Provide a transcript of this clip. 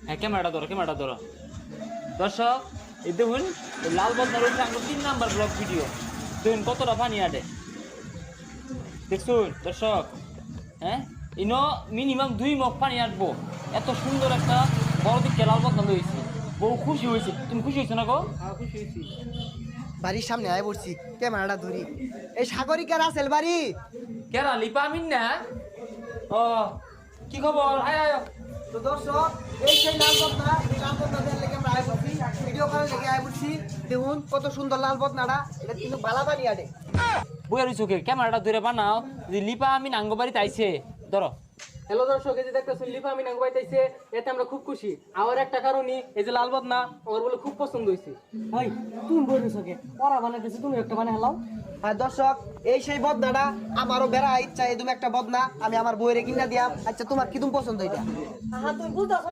হ্যাঁ ক্যামেরাটা ধরো দর্শক এই দেখুন এই লাল বদনা রয়েছে আমার 3 নাম্বার ব্লগ ভিডিও দেখুন কতটা পানি আটে দেখুন দর্শক হ্যাঁ ইনো মিনিমাম 2 মগ পানি আটবো এত সুন্দর একটা বড় দিকে লাল বদনা লইছি বউ খুশি হয়েছে তুমি খুশি হয়েছো না গো? খুশি হয়েছি। বাড়ির সামনে আয় পড়ছি ক্যামেরাটা ধরি এই সাগরিকা রাসেল বাড়ি কেরা লিপা আমিন না ও কি খবর আয় আয় তো দর্শক এই সেই লাল বদনা এই লাল বদনা দেওয়ার লেগে আমরা আয় পড়ছি ভিডিও করার লেগে আয় পড়ছি দেখুন কত সুন্দর লাল বদনাটা এটা কিন্তু বালা পানি আটে বইয়ের চোখে ক্যামেরাটা ধরে বানাও যে লিপা আমিন আঙ্গবাড়িতে আইছে ধরো হ্যালো দর্শক, এই যে দেখতেছেন লিপা আমি নাঙ্গ পাইতেছে, এতে আমরা খুব খুশি। আমার একটা কারণই এই যে লাল বদনা আমার বলে খুব পছন্দ হয়েছে। ভাই তুমি বলেছো কে ওরা বানাইতেছে তুমি একটা বানাই হেলাও আর দর্শক এই সেই বদনাটা আমারও বেড়া ইচ্ছা এই তুমি একটা বদনা আমি আমার বইয়ের কিনা দিয়াম আচ্ছা তোমার কি তুমি পছন্দ এটা তুমি বুঝতে